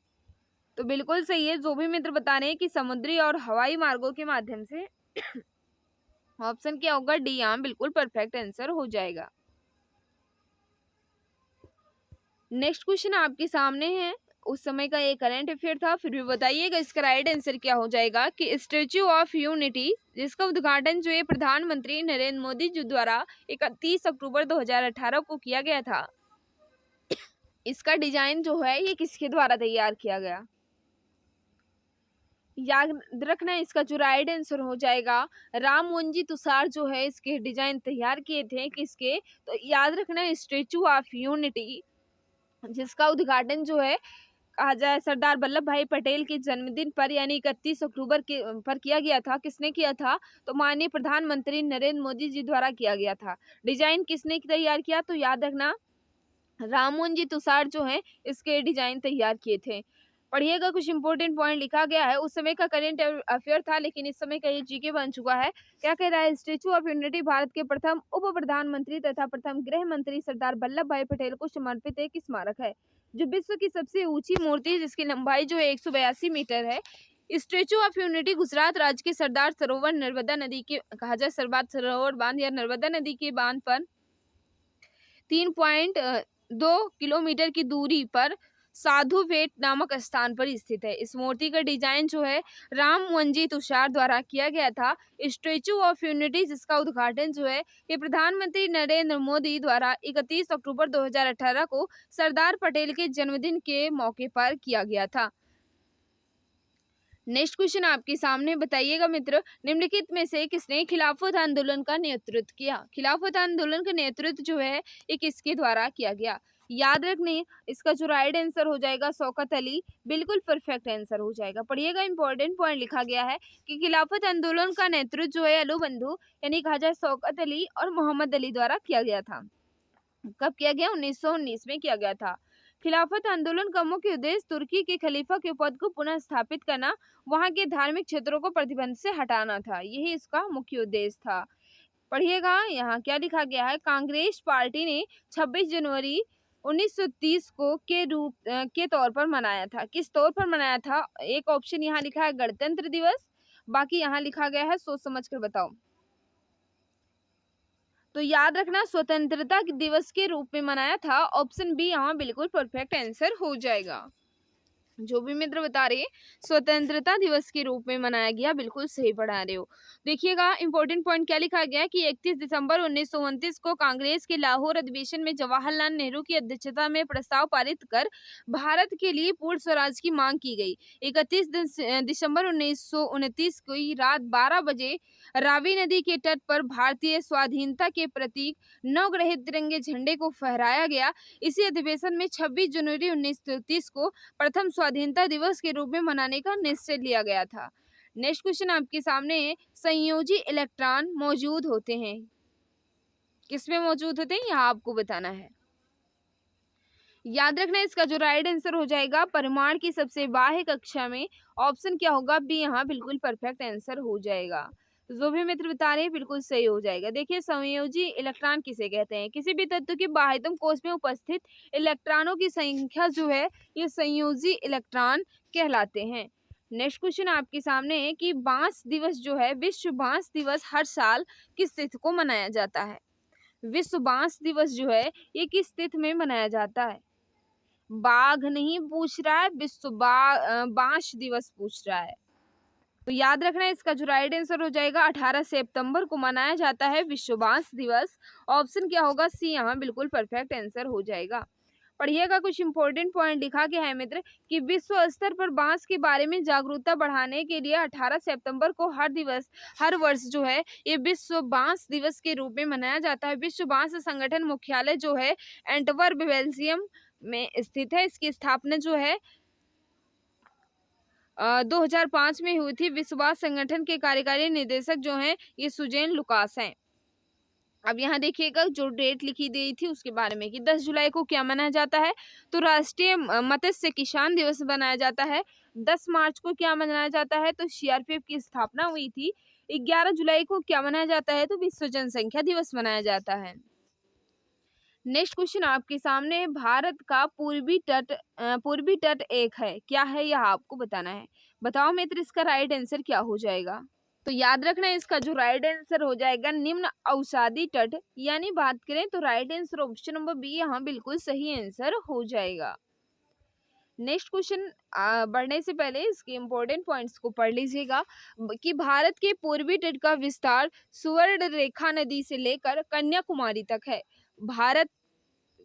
तो बिल्कुल सही है। जो भी मित्र बता रहे हैं कि समुद्री और हवाई मार्गों के माध्यम से। ऑप्शन क्या होगा, डी यहाँ बिल्कुल परफेक्ट आंसर हो जाएगा। नेक्स्ट क्वेश्चन आपके सामने है, उस समय का एक करंट अफेयर था, फिर भी बताइएगा इसका राइट आंसर क्या हो जाएगा कि स्टैच्यू ऑफ यूनिटी जिसका उद्घाटन जो है प्रधानमंत्री नरेंद्र मोदी जी द्वारा 31 अक्टूबर 2018 को किया गया था, इसका डिजाइन जो है ये किसके द्वारा तैयार किया गया? याद रखना इसका जो राइट आंसर हो जाएगा राम मोहन तुषार जो है इसके डिजाइन तैयार किए थे किसके, तो याद रखना स्टैच्यू ऑफ यूनिटी जिसका उद्घाटन जो है कहा जाए सरदार वल्लभ भाई पटेल के जन्मदिन पर यानी 31 अक्टूबर के पर किया गया था। किसने किया था, तो माननीय प्रधानमंत्री नरेंद्र मोदी जी द्वारा किया गया था। डिजाइन किसने तैयार किया, तो याद रखना राम मोहन तुषार जो है इसके डिजाइन तैयार किए थे। पढ़िएगा, कुछ इंपॉर्टेंट पॉइंट लिखा गया है, उस समय का करंट अफेयर था लेकिन इस समय का ये जीके बन चुका है। क्या कह रहा है, स्टैच्यू ऑफ यूनिटी भारत के प्रथम उप प्रधानमंत्री तथा प्रथम गृह मंत्री सरदार वल्लभ भाई पटेल को समर्पित एक स्मारक है जो विश्व की सबसे ऊंची मूर्ति है जिसकी लंबाई जो है 182 मीटर है। स्टैच्यू ऑफ यूनिटी गुजरात राज्य के सरदार सरोवर नर्मदा नदी के कहा जाए सरदार सरोवर बांध या नर्मदा नदी के बांध पर 3.2 किलोमीटर की दूरी पर साधु भेट नामक स्थान पर स्थित है। इस मूर्ति का डिजाइन जो है राम मोहन तुषार द्वारा किया गया था। स्टैच्यू ऑफ यूनिटी जिसका उद्घाटन जो है ये प्रधानमंत्री नरेंद्र मोदी द्वारा 31 अक्टूबर 2018 को सरदार पटेल के जन्मदिन के मौके पर किया गया था। नेक्स्ट क्वेश्चन आपके सामने, बताइएगा मित्र निम्नलिखित में से किसने खिलाफत आंदोलन का नेतृत्व किया? खिलाफत आंदोलन का नेतृत्व जो है ये किसके द्वारा किया गया? याद रखने इसका जो राइट आंसर हो जाएगा शौकत अली, बिल्कुल परफेक्ट आंसर हो जाएगा। पढ़िएगा, इंपॉर्टेंट पॉइंट लिखा गया है कि खिलाफत आंदोलन का नेतृत्व जो है अली बंधु यानी कहा जाए शौकत अली और मोहम्मद अली द्वारा किया गया था। कब किया गया, 1919 में किया गया था। खिलाफत आंदोलन का मुख्य उद्देश्य तुर्की के खलीफा के पद को पुनः स्थापित करना, वहां के धार्मिक क्षेत्रों को प्रतिबंध से हटाना था, यही इसका मुख्य उद्देश्य था। पढ़िएगा, यहाँ क्या लिखा गया है, कांग्रेस पार्टी ने 26 जनवरी 1930 को के तौर पर मनाया था। किस तौर पर मनाया था, एक ऑप्शन यहाँ लिखा है गणतंत्र दिवस, बाकी यहाँ लिखा गया है सोच समझ कर बताओ। तो याद रखना स्वतंत्रता दिवस के रूप में मनाया था। ऑप्शन बी यहाँ बिल्कुल परफेक्ट आंसर हो जाएगा। जो भी मित्र बता रहे स्वतंत्रता दिवस के रूप में मनाया गया, बिल्कुल सही पढ़ा रहे हो। देखिएगा, इंपॉर्टेंट पॉइंट क्या लिखा गया कि 31 दिसंबर 1929 को कांग्रेस के लाहौर अधिवेशन में जवाहरलाल नेहरू की अध्यक्षता में प्रस्ताव पारित कर भारत के लिए पूर्ण स्वराज की मांग की गई। 31 दिसंबर 1929 की रात 12 बजे रावी नदी के तट पर भारतीय स्वाधीनता के प्रतीक नवग्रहित तिरंगे झंडे को फहराया गया। इसी अधिवेशन में 26 जनवरी 1930 को प्रथम स्वाधीनता दिवस के रूप में मनाने का निश्चय लिया गया था। नेक्स्ट क्वेश्चन आपके सामने है, संयोजी इलेक्ट्रॉन मौजूद होते हैं किसमें मौजूद होते हैं, यहाँ आपको बताना है। याद रखना इसका जो राइट आंसर हो जाएगा परिमाण की सबसे बाह्य कक्षा में, ऑप्शन क्या होगा, बी यहाँ बिल्कुल परफेक्ट आंसर हो जाएगा। तो जो भी मित्र बता रहे हैं बिल्कुल सही हो जाएगा। देखिए संयोजी इलेक्ट्रॉन किसे कहते हैं, किसी भी तत्व के बाह्यतम कोश में उपस्थित इलेक्ट्रॉनों की संख्या जो है ये संयोजी इलेक्ट्रॉन कहलाते हैं। नेक्स्ट क्वेश्चन आपके सामने है कि बांस दिवस जो है, विश्व बांस दिवस हर साल किस तिथि को मनाया जाता है। विश्व बांस दिवस जो है ये किस तिथि में मनाया जाता है। बाघ नहीं पूछ रहा है, विश्व बांस दिवस पूछ रहा है। तो याद रखना इसका जो राइट आंसर हो जाएगा 18 सितंबर को मनाया जाता है विश्व बांस दिवस। ऑप्शन क्या होगा, सी यहाँ बिल्कुल परफेक्ट आंसर हो जाएगा। पढ़िएगा, कुछ इंपॉर्टेंट पॉइंट लिखा गया है मित्र कि विश्व स्तर पर बांस के बारे में जागरूकता बढ़ाने के लिए 18 सितंबर को हर वर्ष जो है ये विश्व बांस दिवस के रूप में मनाया जाता है। विश्व बांस संगठन मुख्यालय जो है एंटवर्प बेल्जियम में स्थित है। इसकी स्थापना जो है 2005 में हुई थी। विश्व बांस संगठन के कार्यकारी निदेशक जो हैं ये सुजेन लुकास हैं। अब यहाँ देखिएगा जो डेट लिखी गई थी उसके बारे में कि 10 जुलाई को क्या मनाया जाता है, तो राष्ट्रीय मत्स्य किसान दिवस मनाया जाता है। 10 मार्च को क्या मनाया जाता है, तो सीआरपीएफ की स्थापना हुई थी। 11 जुलाई को क्या मनाया जाता है, तो विश्व जनसंख्या दिवस मनाया जाता है। नेक्स्ट क्वेश्चन आपके सामने है, भारत का पूर्वी तट एक है, क्या है यह आपको बताना है। बताओ मित्र इसका राइट आंसर क्या हो जाएगा। तो याद रखना इसका जो राइट आंसर हो जाएगा निम्न अवसादी तट, यानी बात करें तो right answer option number B यहाँ बिल्कुल सही आंसर हो जाएगा। नेक्स्ट क्वेश्चन बढ़ने से पहले इसके इंपॉर्टेंट पॉइंट्स को पढ़ लीजिएगा कि भारत के पूर्वी तट का विस्तार सुवर्ण रेखा नदी से लेकर कन्याकुमारी तक है। भारत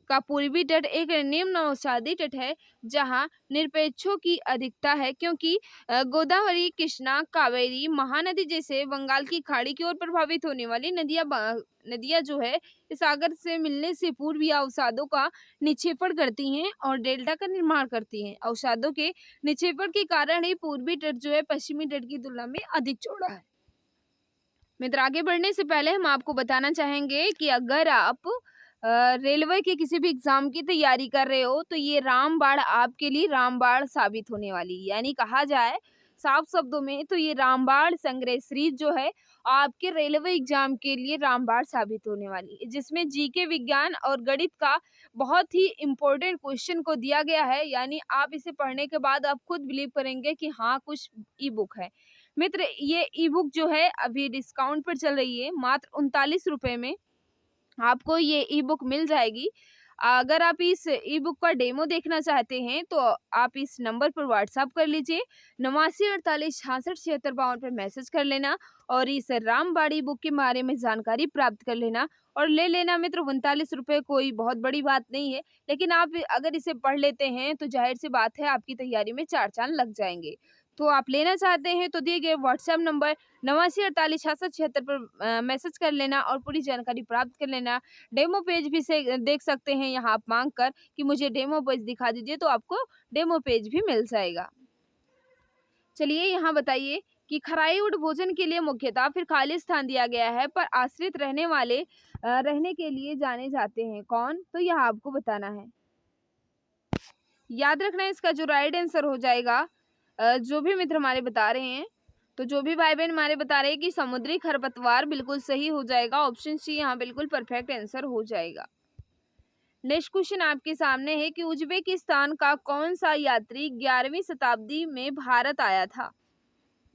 का पूर्वी तट एक निम्न अवसादी तट है जहां निरपेक्षों की अधिकता है, क्योंकि गोदावरी, कृष्णा, कावेरी, महानदी जैसे बंगाल की खाड़ी की ओर प्रभावित होने वाली नदियां जो है इस सागर से मिलने से पूर्वीय अवसादों का निक्षेपण करती हैं और डेल्टा का निर्माण करती हैं। अवसादों के निक्षेपण के कारण ही पूर्वी तट जो है पश्चिमी तट की तुलना में अधिक चौड़ा है। मित्र आगे बढ़ने से पहले हम आपको बताना चाहेंगे कि अगर आप रेलवे के किसी भी एग्जाम की तैयारी कर रहे हो तो ये रामबाण आपके लिए रामबाण साबित होने वाली है। यानी कहा जाए साफ शब्दों में तो ये रामबाण संग्रह सीरीज जो है आपके रेलवे एग्जाम के लिए रामबाण साबित होने वाली है, जिसमें जीके, विज्ञान और गणित का बहुत ही इम्पोर्टेंट क्वेश्चन को दिया गया है। यानी आप इसे पढ़ने के बाद आप खुद बिलीव करेंगे कि हाँ कुछ ई बुक है। मित्र ये ई बुक जो है अभी डिस्काउंट पर चल रही है, मात्र 39 रुपए में आपको ये ई बुक मिल जाएगी। अगर आप इस ई बुक का डेमो देखना चाहते हैं तो आप इस नंबर पर व्हाट्सएप कर लीजिए 89 48 66 76 52 पर मैसेज कर लेना और इस रामबाण ई बुक के बारे में जानकारी प्राप्त कर लेना और ले लेना। मित्र 39 रुपये कोई बहुत बड़ी बात नहीं है, लेकिन आप अगर इसे पढ़ लेते हैं तो जाहिर सी बात है आपकी तैयारी में 4 चांद लग जाएंगे। तो आप लेना चाहते हैं तो दिए गए व्हाट्सएप नंबर 89 48 66 76 पर मैसेज कर लेना और पूरी जानकारी प्राप्त कर लेना। डेमो पेज भी से देख सकते हैं, यहाँ आप मांग कर कि मुझे डेमो पेज दिखा दीजिए तो आपको डेमो पेज भी मिल जाएगा। चलिए यहाँ बताइए कि खराई ऊँट भोजन के लिए मुख्यतः फिर खाली स्थान दिया गया है पर आश्रित रहने के लिए जाने जाते हैं कौन, तो यह आपको बताना है। याद रखना इसका जो राइट आंसर हो जाएगा जो भी मित्र हमारे बता रहे हैं, तो जो भी भाई बहन हमारे बता रहे हैं कि समुद्री खरपतवार बिल्कुल सही हो जाएगा। ऑप्शन सी यहाँ बिल्कुल परफेक्ट आंसर हो जाएगा। नेक्स्ट क्वेश्चन आपके सामने है कि उज्बेकिस्तान का कौन सा यात्री 11वीं शताब्दी में भारत आया था।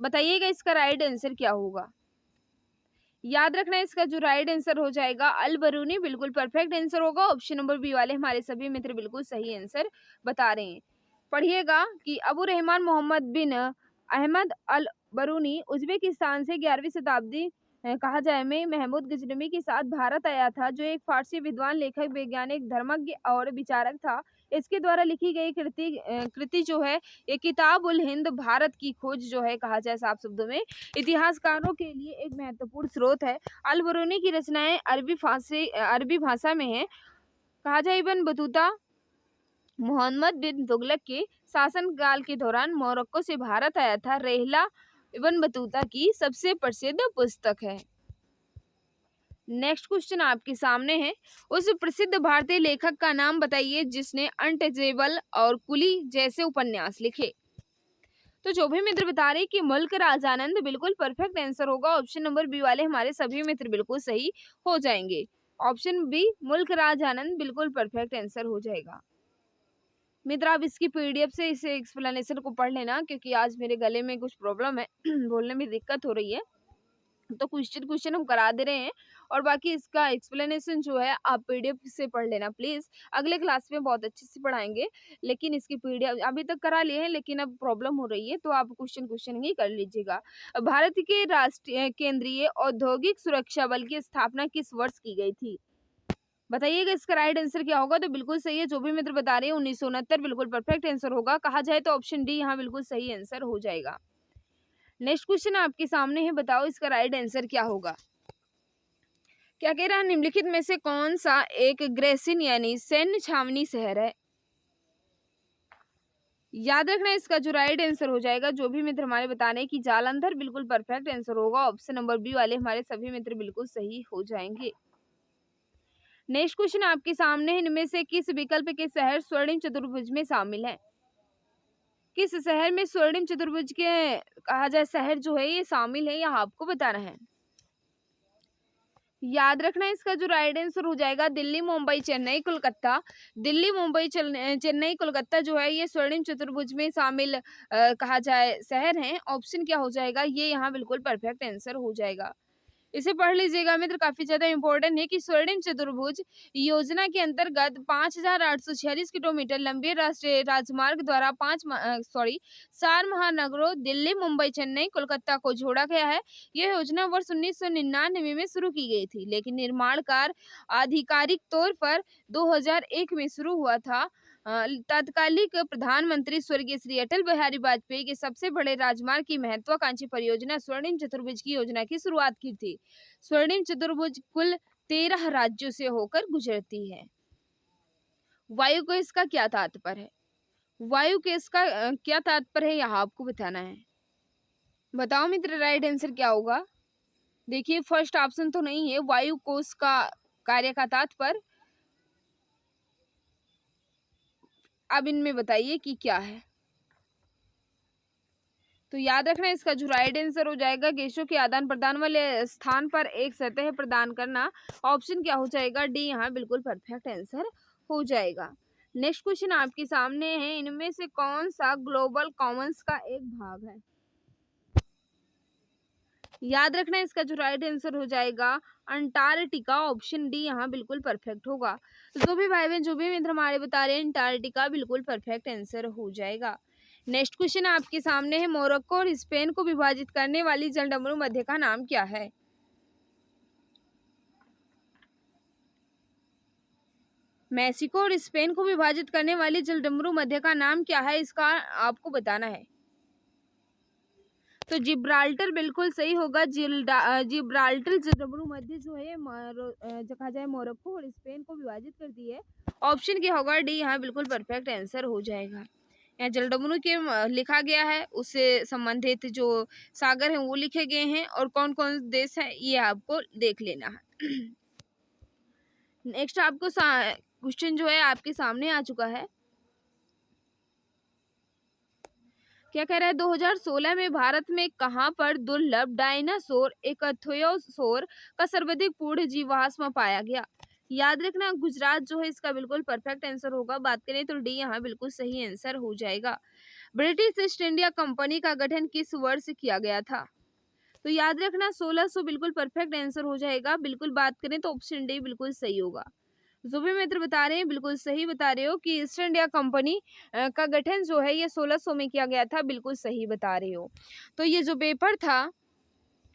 बताइएगा इसका राइट आंसर क्या होगा। याद रखना इसका जो राइट आंसर हो जाएगा अल बरूनी बिल्कुल परफेक्ट आंसर होगा। ऑप्शन नंबर बी वाले हमारे सभी मित्र बिल्कुल सही आंसर बता रहे हैं। पढ़िएगा कि अबू रहमान मोहम्मद बिन अहमद अल बरूनी उज्बेकिस्तान से 11वीं शताब्दी कहा जाए में महमूद गजनवी के साथ भारत आया था, जो एक फारसी विद्वान, लेखक, वैज्ञानिक, धर्मज्ञ और विचारक था। इसके द्वारा लिखी गई कृति जो है ये किताब उल हिंद भारत की खोज जो है कहा जाए साफ शब्दों में इतिहासकारों के लिए एक महत्वपूर्ण स्रोत है। अल बरूनी की रचनाएं अरबी भाषा में है। कहा जाए इब्न बतूता मोहम्मद बिन तुगलक के शासनकाल के दौरान मोरक्को से भारत आया था। रेहला इब्न बतूता की सबसे प्रसिद्ध पुस्तक है। नेक्स्ट क्वेश्चन आपके सामने है, उस प्रसिद्ध भारतीय लेखक का नाम बताइए जिसने अनटचेबल और कुली जैसे उपन्यास लिखे। तो जो भी मित्र बता रहे कि मुल्क राजानंद बिल्कुल परफेक्ट आंसर होगा। ऑप्शन नंबर बी वाले हमारे सभी मित्र बिल्कुल सही हो जाएंगे। ऑप्शन बी मुल्क राजानंद बिल्कुल परफेक्ट आंसर हो जाएगा। मित्र आप इसकी पीडीएफ से इसे एक्सप्लेनेशन को पढ़ लेना, क्योंकि आज मेरे गले में कुछ प्रॉब्लम है बोलने में दिक्कत हो रही है, तो क्वेश्चन क्वेश्चन हम करा दे रहे हैं और बाकी इसका एक्सप्लेनेशन जो है आप पीडीएफ से पढ़ लेना प्लीज। अगले क्लास में बहुत अच्छे से पढ़ाएंगे, लेकिन इसकी पीडीएफ अभी तक करा लिए हैं लेकिन अब प्रॉब्लम हो रही है, तो आप क्वेश्चन क्वेश्चन ही कर लीजिएगा। भारत के राष्ट्रीय केंद्रीय औद्योगिक सुरक्षा बल की स्थापना किस वर्ष की गई थी? बताइएगा इसका राइट आंसर क्या होगा। तो बिल्कुल सही है, जो भी मित्र बता रहे हैं 1969 बिल्कुल परफेक्ट आंसर होगा। कहा जाए तो ऑप्शन डी यहाँ बिल्कुल सही आंसर हो जाएगा। नेक्स्ट क्वेश्चन आपके सामने है, बताओ इसका राइट आंसर क्या होगा। क्या कह रहा है, निम्नलिखित में से कौन सा एक ग्रेसिन यानी सैन्य छावनी शहर है? याद रखना इसका जो राइट आंसर हो जाएगा, जो भी मित्र हमारे बताने की जालंधर बिल्कुल परफेक्ट आंसर होगा। ऑप्शन नंबर बी वाले हमारे सभी मित्र बिल्कुल सही हो जाएंगे। नेक्स्ट क्वेश्चन आपके सामने है, इनमें से किस विकल्प के शहर स्वर्णिम चतुर्भुज में शामिल है? किस शहर में स्वर्णिम चतुर्भुज के कहा जाए शहर जो है ये शामिल है, यह आपको बताना है। याद रखना इसका जो राइट आंसर हो जाएगा दिल्ली मुंबई चेन्नई कोलकाता। दिल्ली मुंबई चेन्नई कोलकाता जो है ये स्वर्णिम चतुर्भुज में शामिल कहा जाए शहर हैं। ऑप्शन क्या हो जाएगा, ये यहाँ बिल्कुल परफेक्ट आंसर हो जाएगा। इसे पढ़ लीजिएगा मित्र, काफी ज्यादा इंपॉर्टेंट है कि स्वर्णिम चतुर्भुज योजना के अंतर्गत 5,846 किलोमीटर लंबे राष्ट्रीय राजमार्ग द्वारा 4 महानगरों दिल्ली मुंबई चेन्नई कोलकाता को जोड़ा गया है। यह योजना वर्ष 1999 में शुरू की गई थी, लेकिन निर्माण कार्य आधिकारिक तौर पर 2001 में शुरू हुआ था। तत्कालिक प्रधानमंत्री स्वर्गीय श्री अटल बिहारी वाजपेयी के सबसे बड़े राजमार्ग की महत्वाकांक्षी परियोजना स्वर्णिम चतुर्भुज की योजना की शुरुआत की थी। स्वर्णिम चतुर्भुज कुल 13 राज्यों से होकर गुजरती है। वायु को इसका क्या तात्पर्य है? वायु के इसका क्या तात्पर्य है, यह आपको बताना है। बताओ मित्र राइट आंसर क्या होगा। देखिए फर्स्ट ऑप्शन तो नहीं है वायु कोश का कार्य का तात्पर्य। अब इनमें बताइए कि क्या है। तो याद रखना इसका जो राइट आंसर हो जाएगा गैसों के आदान प्रदान वाले स्थान पर एक सतह प्रदान करना। ऑप्शन क्या हो जाएगा, डी यहाँ बिल्कुल परफेक्ट आंसर हो जाएगा। नेक्स्ट क्वेश्चन आपके सामने है, इनमें से कौन सा ग्लोबल कॉमन्स का एक भाग है? याद रखना इसका जो राइट आंसर हो जाएगा अंटार्कटिका। ऑप्शन डी यहाँ बिल्कुल परफेक्ट होगा। जो भी भाई बहन जो भी मित्र हमारे बता रहे हैं अंटार्कटिका बिल्कुल परफेक्ट आंसर हो जाएगा। नेक्स्ट क्वेश्चन आपके सामने है, मोरक्को और स्पेन को विभाजित करने वाली जलडमरू मध्य का नाम क्या है? मेक्सिको और स्पेन को विभाजित करने वाली जलडमरू मध्य का नाम क्या है, इसका आपको बताना है। तो जिब्राल्टर बिल्कुल सही होगा। जिब्राल्टर जलडमरू मध्य जो है कहा जाए मोरक्को और स्पेन को विभाजित करती है। ऑप्शन क्या होगा, डी यहाँ बिल्कुल परफेक्ट आंसर हो जाएगा। यहाँ जलडमरू के लिखा गया है, उससे संबंधित जो सागर हैं वो लिखे गए हैं और कौन कौन देश है ये आपको देख लेना है। नेक्स्ट आपको क्वेश्चन जो है आपके सामने आ चुका है। क्या कह रहा है, 2016 में भारत में कहां पर दुर्लभ डायनासोर एकथ्योसोर का सर्वाधिक पूर्ण जीवाश्म पाया गया? याद रखना गुजरात जो है इसका बिल्कुल परफेक्ट आंसर होगा। बात करें तो डी यहाँ बिल्कुल सही आंसर हो जाएगा। ब्रिटिश ईस्ट इंडिया कंपनी का गठन किस वर्ष किया गया था? तो याद रखना 1600 बिल्कुल परफेक्ट आंसर हो जाएगा। बिल्कुल बात करें तो ऑप्शन डी बिल्कुल सही होगा। जो भी मित्र बता रहे हैं बिल्कुल सही बता रहे हो कि ईस्ट इंडिया कंपनी का गठन जो है ये 1600 में किया गया था। बिल्कुल सही बता रहे हो। तो ये जो पेपर था,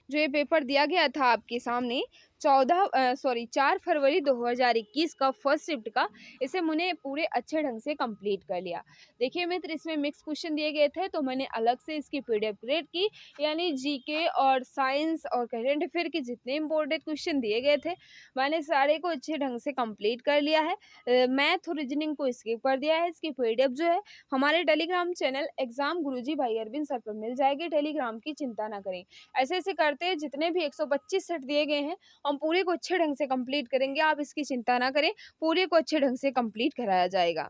जो ये पेपर दिया गया था आपके सामने 4 फरवरी 2021 का फर्स्ट शिफ्ट का, इसे मैंने पूरे अच्छे ढंग से कंप्लीट कर लिया। देखिए मित्र इसमें मिक्स क्वेश्चन दिए गए थे, तो मैंने अलग से इसकी पीडीएफ क्रिएट की, यानी जीके और साइंस और करंट अफेयर के जितने इंपॉर्टेंट क्वेश्चन दिए गए थे मैंने सारे को अच्छे ढंग से कंप्लीट कर लिया है। मैथ और रीजनिंग को स्किप कर दिया है। इसकी पीडीएफ जो है हमारे टेलीग्राम चैनल एग्जाम गुरुजी भाई अरविंद सर पर मिल जाएगी। टेलीग्राम की चिंता ना करें। ऐसे ऐसे करते हैं जितने भी 125 सेट दिए गए हैं हम पूरे को अच्छे ढंग से कंप्लीट करेंगे, आप इसकी चिंता ना करें, पूरे को अच्छे ढंग से कंप्लीट कराया जाएगा।